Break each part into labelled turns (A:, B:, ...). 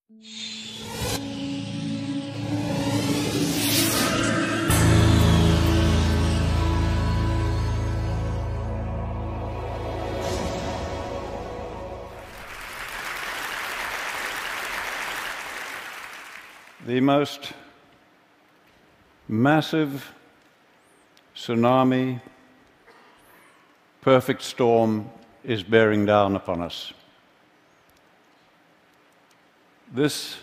A: The most massive tsunami, perfect storm is bearing down upon us. This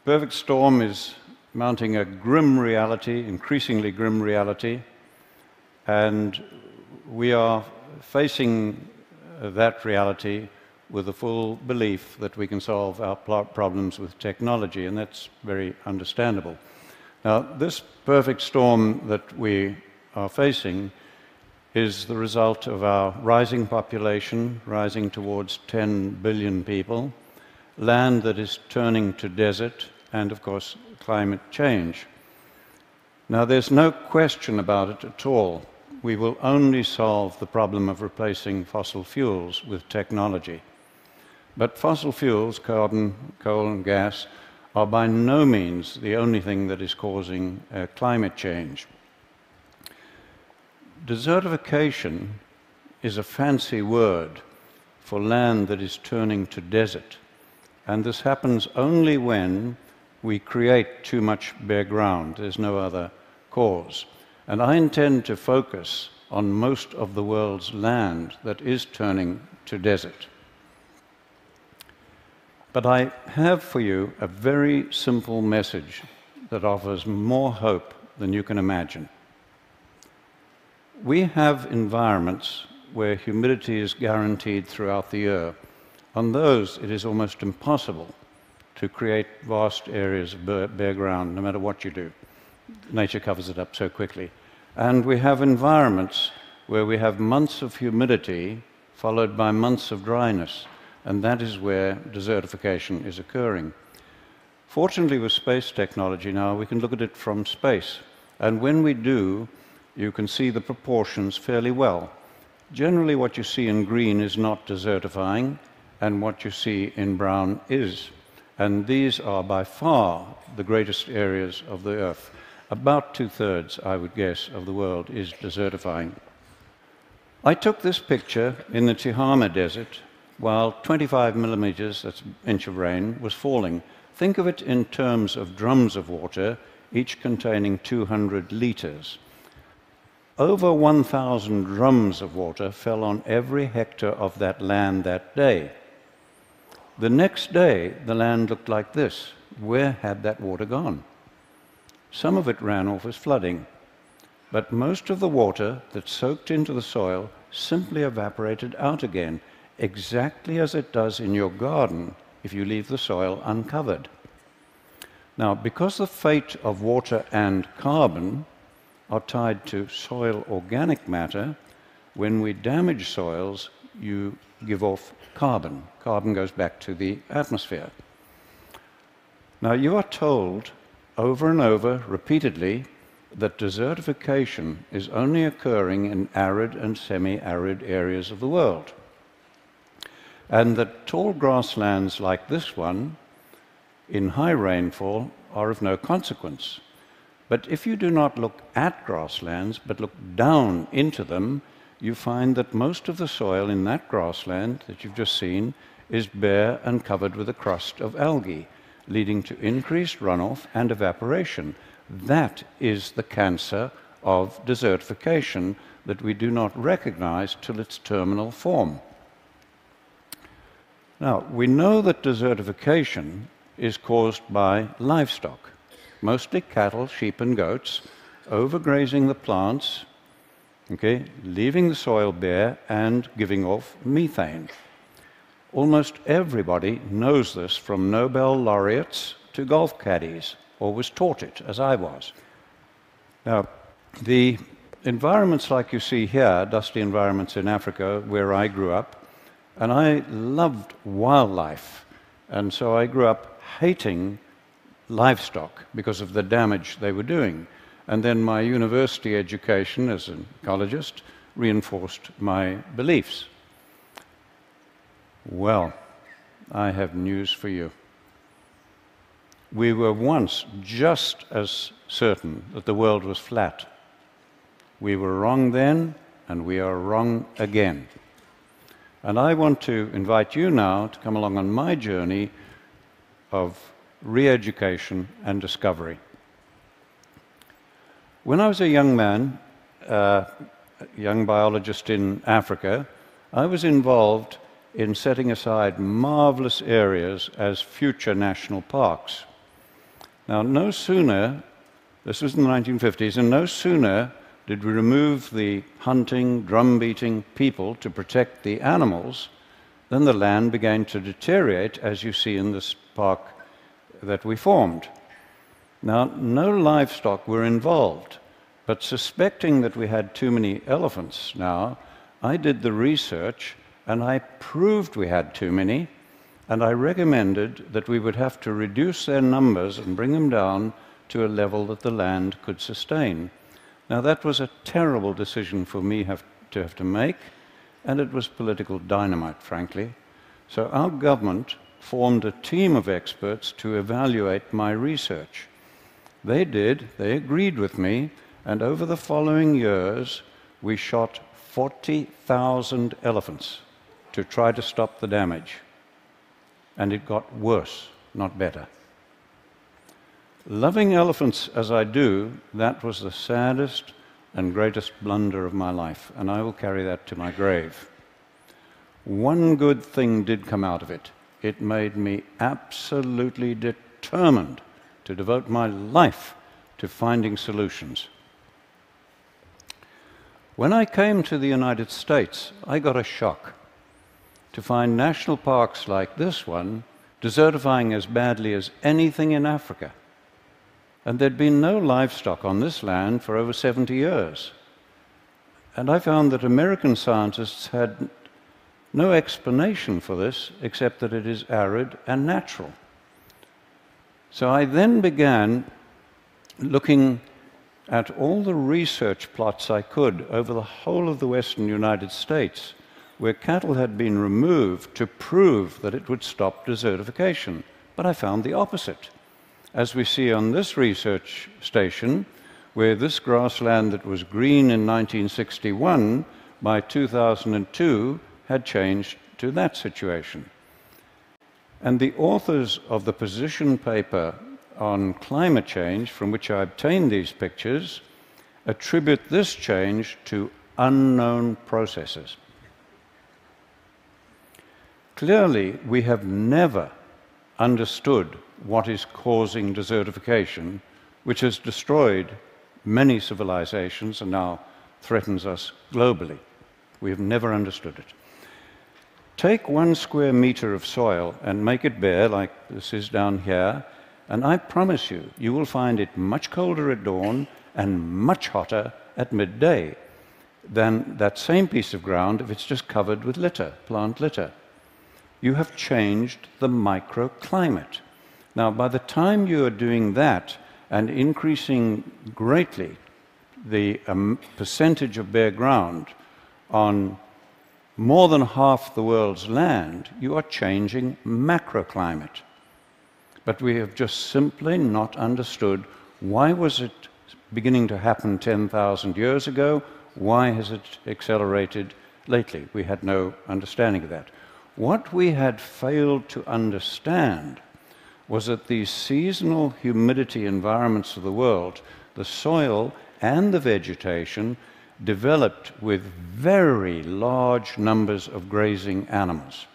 A: perfect storm is mounting a grim reality, increasingly grim reality, and we are facing that reality with the full belief that we can solve our problems with technology, and that's very understandable. Now, this perfect storm that we are facing is the result of our rising population, rising towards 10 billion people, land that is turning to desert, and of course, climate change. Now, there's no question about it at all. We will only solve the problem of replacing fossil fuels with technology. But fossil fuels, carbon, coal and gas, are by no means the only thing that is causing climate change. Desertification is a fancy word for land that is turning to desert, and this happens only when we create too much bare ground. There's no other cause. And I intend to focus on most of the world's land that is turning to desert. But I have for you a very simple message that offers more hope than you can imagine. We have environments where humidity is guaranteed throughout the year. On those, it is almost impossible to create vast areas of bare ground, no matter what you do. Nature covers it up so quickly. And we have environments where we have months of humidity followed by months of dryness. And that is where desertification is occurring. Fortunately, with space technology now, we can look at it from space. And when we do, you can see the proportions fairly well. Generally, what you see in green is not desertifying, and what you see in brown is. And these are by far the greatest areas of the Earth. About 2/3, I would guess, of the world is desertifying. I took this picture in the Tihama Desert while 25 millimeters, that's an inch of rain, was falling. Think of it in terms of drums of water, each containing 200 liters. Over 1,000 drums of water fell on every hectare of that land that day. The next day, the land looked like this. Where had that water gone? Some of it ran off as flooding, but most of the water that soaked into the soil simply evaporated out again, exactly as it does in your garden if you leave the soil uncovered. Now, because the fate of water and carbon are tied to soil organic matter, when we damage soils, you give off carbon. Carbon goes back to the atmosphere. Now, you are told over and over, repeatedly, that desertification is only occurring in arid and semi-arid areas of the world, and that tall grasslands like this one, in high rainfall, are of no consequence. But if you do not look at grasslands, but look down into them, you find that most of the soil in that grassland that you've just seen is bare and covered with a crust of algae, leading to increased runoff and evaporation. That is the cancer of desertification that we do not recognize till its terminal form. Now, we know that desertification is caused by livestock, mostly cattle, sheep and goats, overgrazing the plants, leaving the soil bare and giving off methane. Almost everybody knows this, from Nobel laureates to golf caddies, or was taught it, as I was. Now, the environments like you see here, dusty environments in Africa, where I grew up, and I loved wildlife, and so I grew up hating livestock because of the damage they were doing. And then my university education as an ecologist reinforced my beliefs. Well, I have news for you. We were once just as certain that the world was flat. We were wrong then, and we are wrong again. And I want to invite you now to come along on my journey of re-education and discovery. When I was a young man, a young biologist in Africa, I was involved in setting aside marvelous areas as future national parks. Now, no sooner, this was in the 1950s, and no sooner did we remove the hunting, drum-beating people to protect the animals, then the land began to deteriorate, as you see in this park that we formed. Now, no livestock were involved, but suspecting that we had too many elephants now, I did the research and I proved we had too many, and I recommended that we would have to reduce their numbers and bring them down to a level that the land could sustain. Now, that was a terrible decision for me to have to make, and it was political dynamite, frankly. So our government formed a team of experts to evaluate my research. They agreed with me, and over the following years, we shot 40,000 elephants to try to stop the damage. And it got worse, not better. Loving elephants as I do, that was the saddest and greatest blunder of my life, and I will carry that to my grave. One good thing did come out of it. It made me absolutely determined to devote my life to finding solutions. When I came to the United States, I got a shock to find national parks like this one desertifying as badly as anything in Africa. And there'd been no livestock on this land for over 70 years. And I found that American scientists had no explanation for this except that it is arid and natural. So I then began looking at all the research plots I could over the whole of the western United States where cattle had been removed to prove that it would stop desertification. But I found the opposite. As we see on this research station, where this grassland that was green in 1961, by 2002, had changed to that situation. And the authors of the position paper on climate change, from which I obtained these pictures, attribute this change to unknown processes. Clearly, we have never understood what is causing desertification, which has destroyed many civilizations and now threatens us globally. We have never understood it. Take 1 square meter of soil and make it bare, like this is down here, and I promise you, you will find it much colder at dawn and much hotter at midday than that same piece of ground if it's just covered with litter, plant litter. You have changed the microclimate. Now, by the time you are doing that and increasing greatly the percentage of bare ground on more than half the world's land, you are changing macroclimate. But we have just simply not understood why was it beginning to happen 10,000 years ago, why has it accelerated lately? We had no understanding of that. What we had failed to understand was that these seasonal humidity environments of the world, the soil and the vegetation, developed with very large numbers of grazing animals.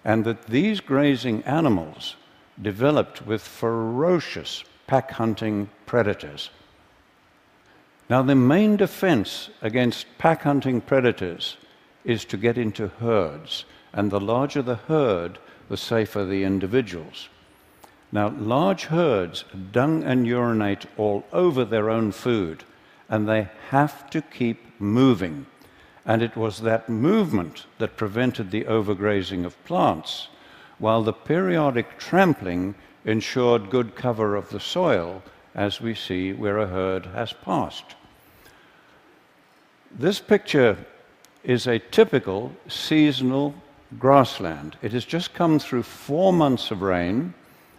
A: And that these grazing animals developed with ferocious pack-hunting predators. Now, the main defense against pack-hunting predators is to get into herds, and the larger the herd, the safer the individuals. Now, large herds dung and urinate all over their own food, and they have to keep moving. And it was that movement that prevented the overgrazing of plants, while the periodic trampling ensured good cover of the soil, as we see where a herd has passed. This picture is a typical seasonal grassland. It has just come through 4 months of rain,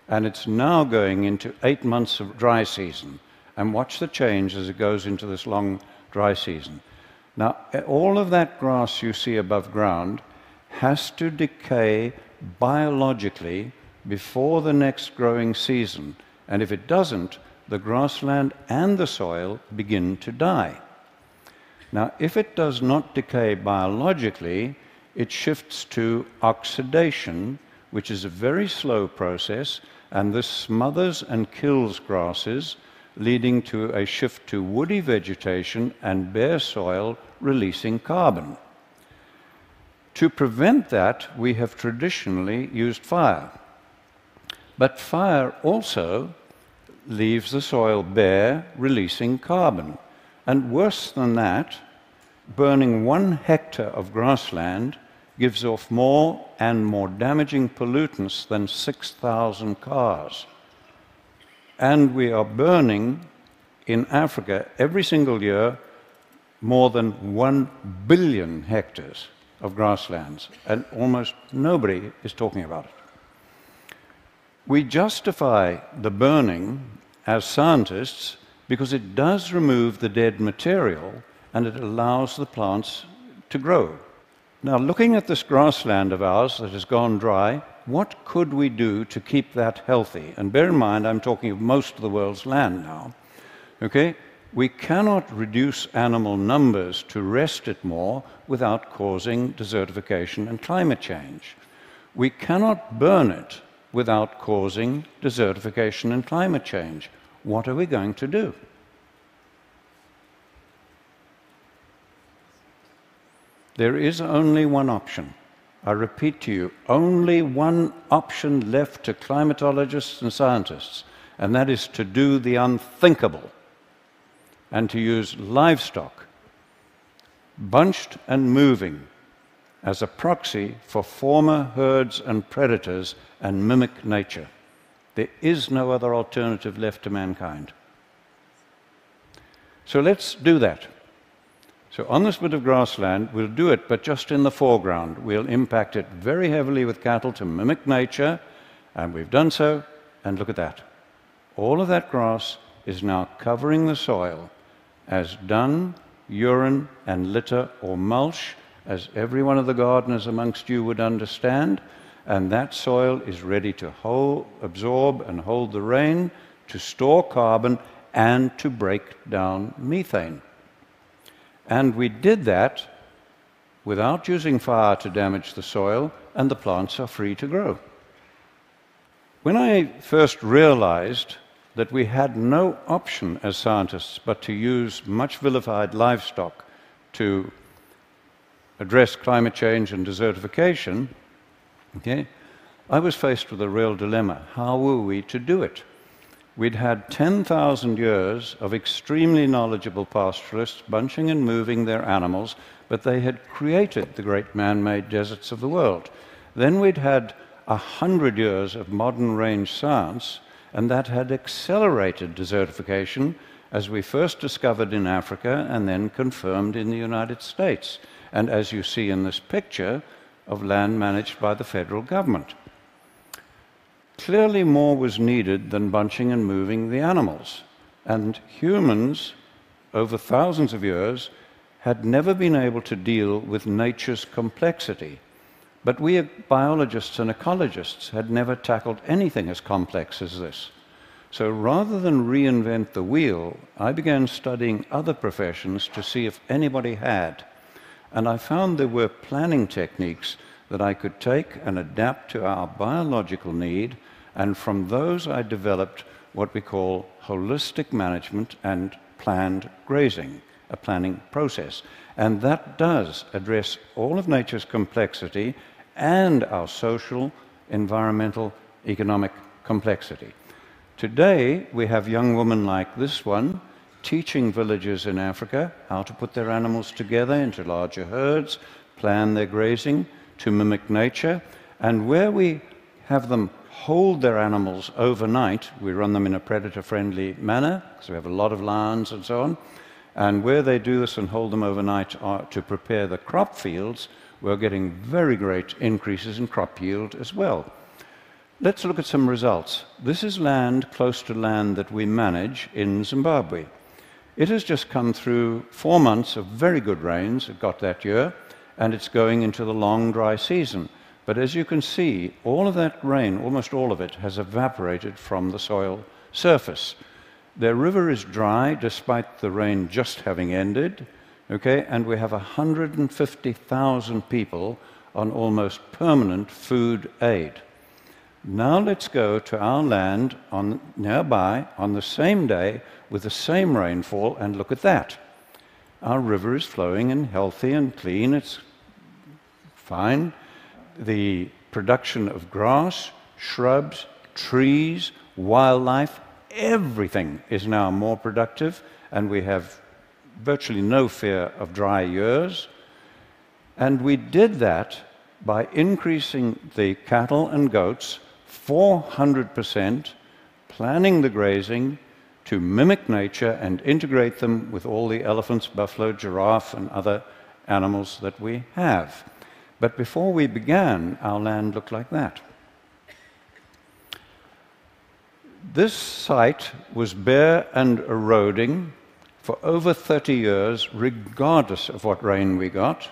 A: And it's now going into 8 months of dry season. And watch the change as it goes into this long dry season. Now, all of that grass you see above ground has to decay biologically before the next growing season. And if it doesn't, the grassland and the soil begin to die. Now, if it does not decay biologically, it shifts to oxidation, which is a very slow process, and this smothers and kills grasses, leading to a shift to woody vegetation and bare soil releasing carbon. To prevent that, we have traditionally used fire. But fire also leaves the soil bare, releasing carbon. And worse than that, burning 1 hectare of grassland gives off more and more damaging pollutants than 6,000 cars. And we are burning in Africa every single year more than 1 billion hectares of grasslands, and almost nobody is talking about it. We justify the burning as scientists because it does remove the dead material and it allows the plants to grow. Now, looking at this grassland of ours that has gone dry, what could we do to keep that healthy? And bear in mind, I'm talking of most of the world's land now. Okay? We cannot reduce animal numbers to rest it more without causing desertification and climate change. We cannot burn it without causing desertification and climate change. What are we going to do? There is only one option. I repeat to you, only one option left to climatologists and scientists, and that is to do the unthinkable and to use livestock, bunched and moving, as a proxy for former herds and predators and mimic nature. There is no other alternative left to mankind. So let's do that. So on this bit of grassland, we'll do it, but just in the foreground. We'll impact it very heavily with cattle to mimic nature, and we've done so, and look at that. All of that grass is now covering the soil as dung, urine, and litter or mulch, as every one of the gardeners amongst you would understand, and that soil is ready to absorb and hold the rain, to store carbon, and to break down methane. And we did that without using fire to damage the soil, and the plants are free to grow. When I first realized that we had no option as scientists but to use much vilified livestock to address climate change and desertification, okay, I was faced with a real dilemma. How were we to do it? We'd had 10,000 years of extremely knowledgeable pastoralists bunching and moving their animals, but they had created the great man-made deserts of the world. Then we'd had 100 years of modern range science, and that had accelerated desertification, as we first discovered in Africa and then confirmed in the United States, and as you see in this picture of land managed by the federal government. Clearly more was needed than bunching and moving the animals, and humans, over thousands of years, had never been able to deal with nature's complexity. But we biologists and ecologists had never tackled anything as complex as this. So rather than reinvent the wheel, I began studying other professions to see if anybody had. And I found there were planning techniques that I could take and adapt to our biological need, and from those I developed what we call holistic management and planned grazing, a planning process. And that does address all of nature's complexity and our social, environmental, economic complexity. Today, we have young women like this one teaching villagers in Africa how to put their animals together into larger herds, plan their grazing to mimic nature, and where we have them hold their animals overnight, we run them in a predator-friendly manner, because we have a lot of lions and so on, and where they do this and hold them overnight to prepare the crop fields, we're getting very great increases in crop yield as well. let's look at some results. This is land close to land that we manage in Zimbabwe. It has just come through 4 months of very good rains it got that year, and it's going into the long dry season. But as you can see, all of that rain, almost all of it, has evaporated from the soil surface. Their river is dry despite the rain just having ended, okay? And we have 150,000 people on almost permanent food aid. Now let's go to our land nearby on the same day with the same rainfall and look at that. Our river is flowing and healthy and clean, it's fine. The production of grass, shrubs, trees, wildlife, everything is now more productive, and we have virtually no fear of dry years. And we did that by increasing the cattle and goats 400%, planning the grazing to mimic nature and integrate them with all the elephants, buffalo, giraffe, and other animals that we have. But before we began, our land looked like that. This site was bare and eroding for over 30 years, regardless of what rain we got.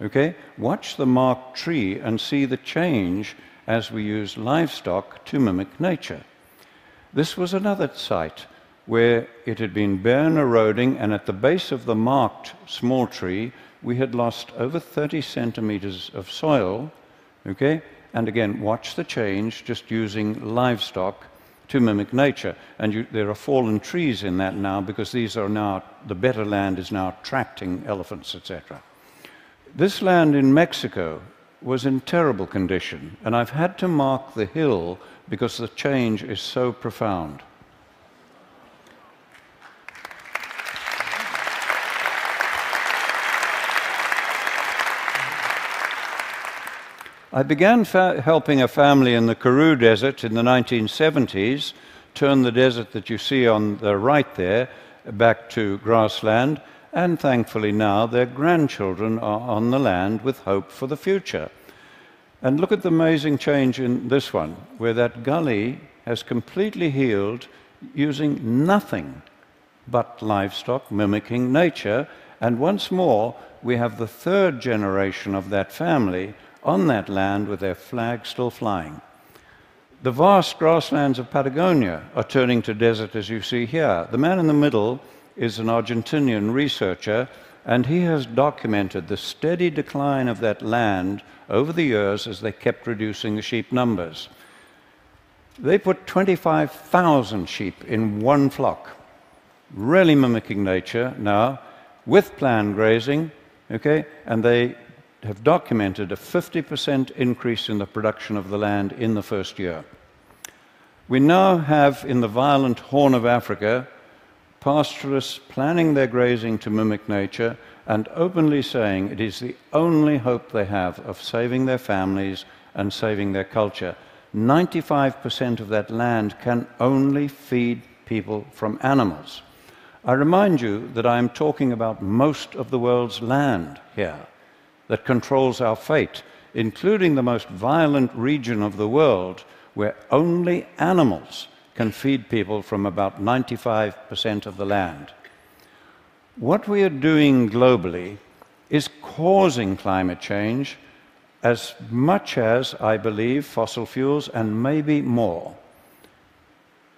A: Okay? Watch the marked tree and see the change as we use livestock to mimic nature. This was another site where it had been bare and eroding, and at the base of the marked small tree, we had lost over 30 centimeters of soil, okay? And again, watch the change just using livestock to mimic nature. And there are fallen trees in that now because these are now, the better land is now attracting elephants, etc. This land in Mexico was in terrible condition, and I've had to mark the hill because the change is so profound. I began helping a family in the Karoo Desert in the 1970s, turn the desert that you see on the right there back to grassland, and thankfully now their grandchildren are on the land with hope for the future. And look at the amazing change in this one, where that gully has completely healed using nothing but livestock mimicking nature, and once more we have the third generation of that family on that land with their flag still flying. The vast grasslands of Patagonia are turning to desert, as you see here. The man in the middle is an Argentinian researcher, and he has documented the steady decline of that land over the years as they kept reducing the sheep numbers. They put 25,000 sheep in one flock, really mimicking nature now, with planned grazing, okay, and they have documented a 50% increase in the production of the land in the first year. We now have in the violent Horn of Africa pastoralists planning their grazing to mimic nature and openly saying it is the only hope they have of saving their families and saving their culture. 95% of that land can only feed people from animals. I remind you that I am talking about most of the world's land here that controls our fate, including the most violent region of the world, where only animals can feed people from about 95% of the land. What we are doing globally is causing climate change as much as, I believe, fossil fuels, and maybe more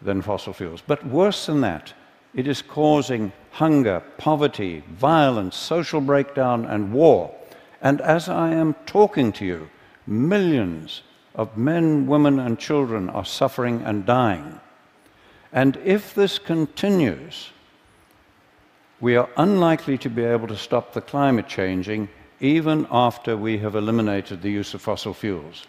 A: than fossil fuels. But worse than that, it is causing hunger, poverty, violence, social breakdown, and war. And as I am talking to you, millions of men, women, and children are suffering and dying. And if this continues, we are unlikely to be able to stop the climate changing even after we have eliminated the use of fossil fuels.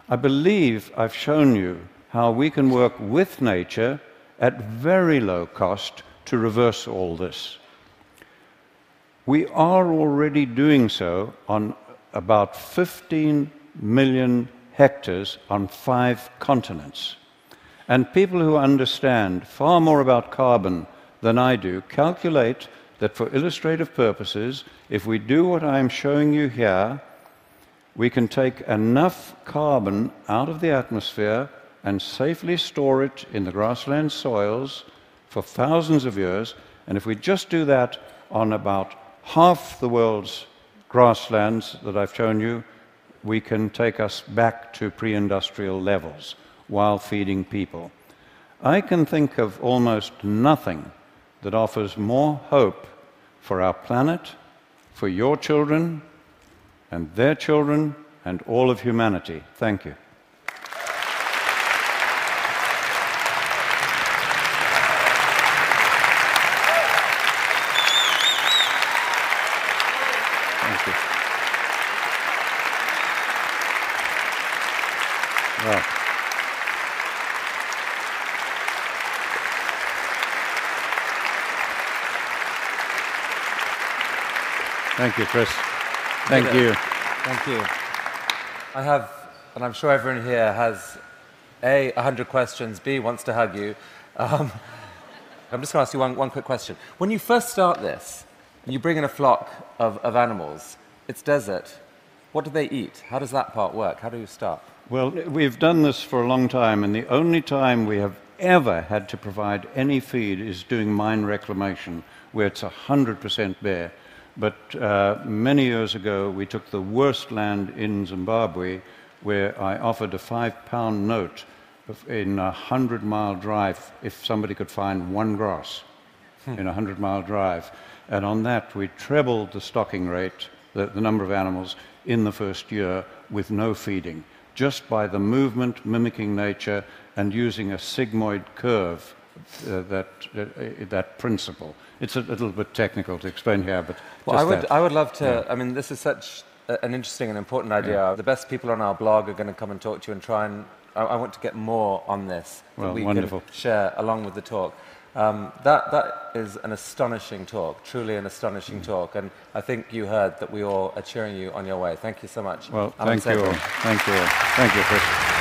A: I believe I've shown you how we can work with nature at very low cost to reverse all this. We are already doing so on about 15 million hectares on 5 continents. And people who understand far more about carbon than I do calculate that for illustrative purposes, if we do what I'm showing you here, we can take enough carbon out of the atmosphere and safely store it in the grassland soils for thousands of years. And if we just do that on about half the world's grasslands that I've shown you, we can take us back to pre-industrial levels while feeding people. I can think of almost nothing that offers more hope for our planet, for your children, and their children, and all of humanity. Thank you. Thank you. Well. Thank you, Chris. Thank you.
B: Thank you. I have, and I'm sure everyone here has, A, 100 questions, B, wants to hug you. I'm just going to ask you one quick question. When you first start this, you bring in a flock of animals, it's desert. What do they eat? How does that part work? How do you start?
A: Well, we've done this for a long time, and the only time we have ever had to provide any feed is doing mine reclamation, where it's 100% bare. But many years ago, we took the worst land in Zimbabwe, where I offered a £5 note in a 100-mile drive if somebody could find one grass in a 100-mile drive. And on that, we trebled the stocking rate, the number of animals, in the first year with no feeding, just by the movement, mimicking nature, and using a sigmoid curve, that principle. It's a little bit technical to explain here, but
B: well, I would love to. Yeah. I mean, this is such an interesting and important idea. Yeah. The best people on our blog are going to come and talk to you and try and. I want to get more on this that we
A: wonderful.
B: Can share along with the talk. That is an astonishing talk, truly an astonishing talk, and I think you heard that we all are cheering you on your way. Thank you so much.
A: Well, thank you all. Thank you all. Thank you, Chris.